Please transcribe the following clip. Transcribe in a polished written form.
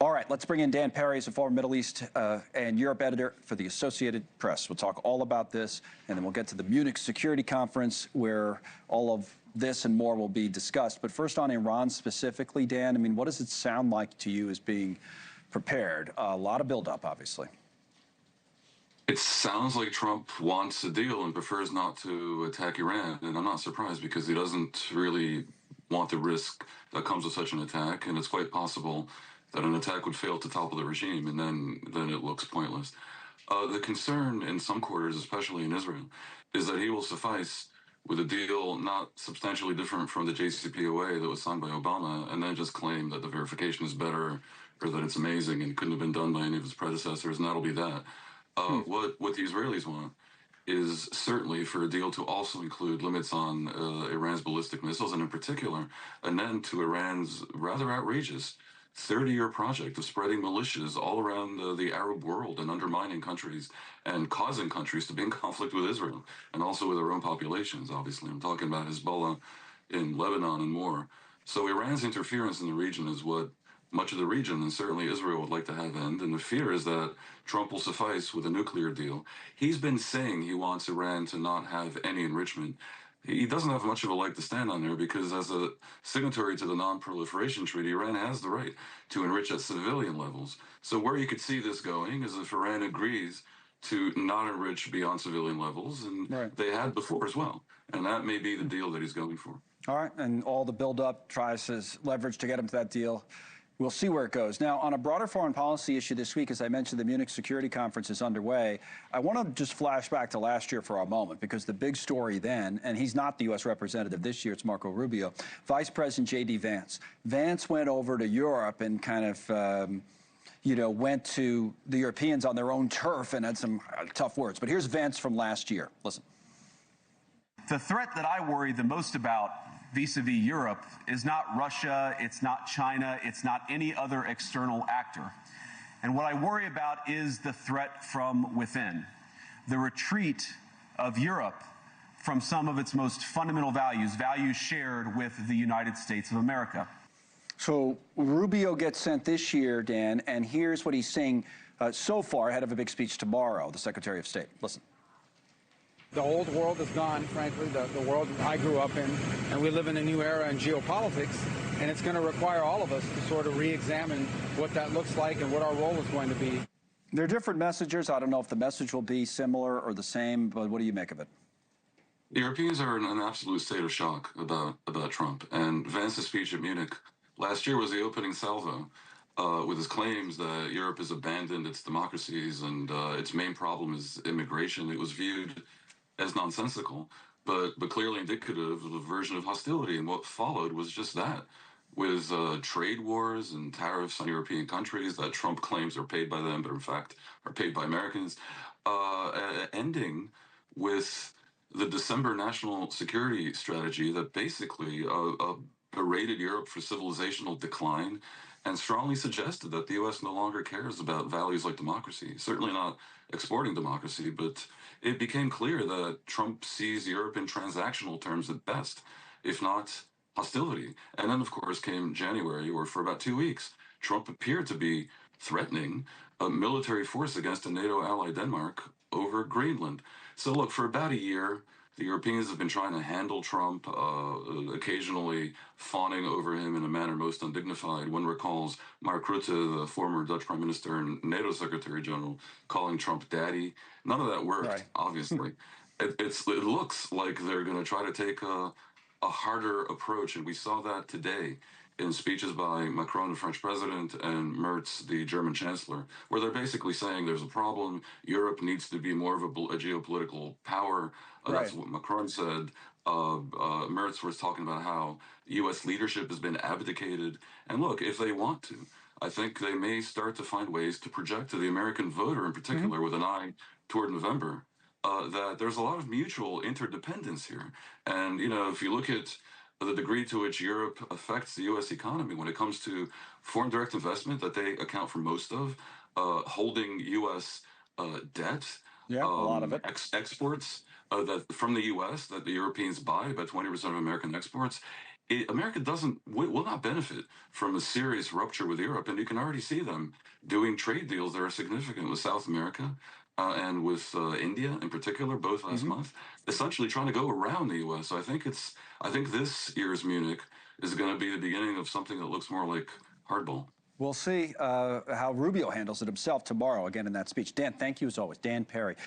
All right, let's bring in Dan Perry, he's a former Middle East and Europe editor for the Associated Press. We'll talk all about this, and then we'll get to the Munich Security Conference, where all of this and more will be discussed. But first on Iran specifically, Dan, I mean, what does it sound like to you as being prepared? A lot of buildup, obviously. It sounds like Trump wants a deal and prefers not to attack Iran, and I'm not surprised because he doesn't really want the risk that comes with such an attack, and it's quite possible that an attack would fail to topple the regime, and then it looks pointless. The concern in some quarters, especially in Israel, is that he will suffice with a deal not substantially different from the JCPOA that was signed by Obama, and then just claim that the verification is better or that it's amazing and couldn't have been done by any of his predecessors, and that'll be that. What the Israelis want is certainly for a deal to also include limits on Iran's ballistic missiles, and in particular, an end to Iran's rather outrageous 30-year project of spreading militias all around the Arab world and undermining countries and causing countries to be in conflict with Israel and also with their own populations, obviously. I'm talking about Hezbollah in Lebanon and more. So Iran's interference in the region is what much of the region, and certainly Israel, would like to have end. And the fear is that Trump will suffice with a nuclear deal. He's been saying he wants Iran to not have any enrichment. He doesn't have much of a leg to stand on there because as a signatory to the Non-Proliferation Treaty, Iran has the right to enrich at civilian levels. So where you could see this going is if Iran agrees to not enrich beyond civilian levels, and they had before as well. And that may be the deal that he's going for. All right, and all the buildup tries his leverage to get him to that deal. We'll see where it goes. Now, on a broader foreign policy issue this week, as I mentioned, the Munich Security Conference is underway. I want to just flash back to last year for a moment, because the big story then, and he's not the U.S. representative this year, it's Marco Rubio, Vice President J.D. Vance. Vance went over to Europe and kind of, went to the Europeans on their own turf and had some tough words. But here's Vance from last year. Listen. The threat that I worry the most about vis-a-vis Europe is not Russia, it's not China, it's not any other external actor. And what I worry about is the threat from within, the retreat of Europe from some of its most fundamental values, values shared with the United States of America. So Rubio gets sent this year, Dan, and here's what he's saying so far ahead of a big speech tomorrow, the Secretary of State. Listen. The old world is gone, frankly, the world I grew up in, and we live in a new era in geopolitics, and it's going to require all of us to sort of re-examine what that looks like and what our role is going to be. There are different messages. I don't know if the message will be similar or the same, but what do you make of it? The Europeans are in an absolute state of shock about Trump, and Vance's speech at Munich last year was the opening salvo with his claims that Europe has abandoned its democracies and its main problem is immigration. It was viewed as nonsensical, but clearly indicative of a version of hostility. And what followed was just that, with trade wars and tariffs on European countries that Trump claims are paid by them, but in fact are paid by Americans, ending with the December national security strategy that basically berated Europe for civilizational decline and strongly suggested that the U.S. no longer cares about values like democracy, certainly not exporting democracy, but it became clear that Trump sees Europe in transactional terms at best, if not hostility. And then, of course, came January, where for about 2 weeks, Trump appeared to be threatening a military force against a NATO ally, Denmark, over Greenland. So look, for about a year, the Europeans have been trying to handle Trump, occasionally fawning over him in a manner most undignified. One recalls Mark Rutte, the former Dutch Prime Minister and NATO Secretary General, calling Trump daddy. None of that worked, obviously. It looks like they're going to try to take a harder approach, and we saw that today in speeches by Macron, the French president, and Merz, the German chancellor, where they're basically saying there's a problem, Europe needs to be more of a geopolitical power. That's what Macron said. Merz was talking about how U.S. leadership has been abdicated. And look, if they want to, I think they may start to find ways to project to the American voter in particular, with an eye toward November, that there's a lot of mutual interdependence here. And, if you look at the degree to which Europe affects the U.S. economy when it comes to foreign direct investment that they account for most of, holding U.S. Debt, a lot of it, exports that from the U.S. that the Europeans buy, about 20% of American exports. America will not benefit from a serious rupture with Europe, and you can already see them doing trade deals that are significant with South America and with India in particular, both last month, essentially trying to go around the U.S. So I think this year's Munich is going to be the beginning of something that looks more like hardball. We'll see how Rubio handles it himself tomorrow, again, in that speech. Dan, thank you as always. Dan Perry.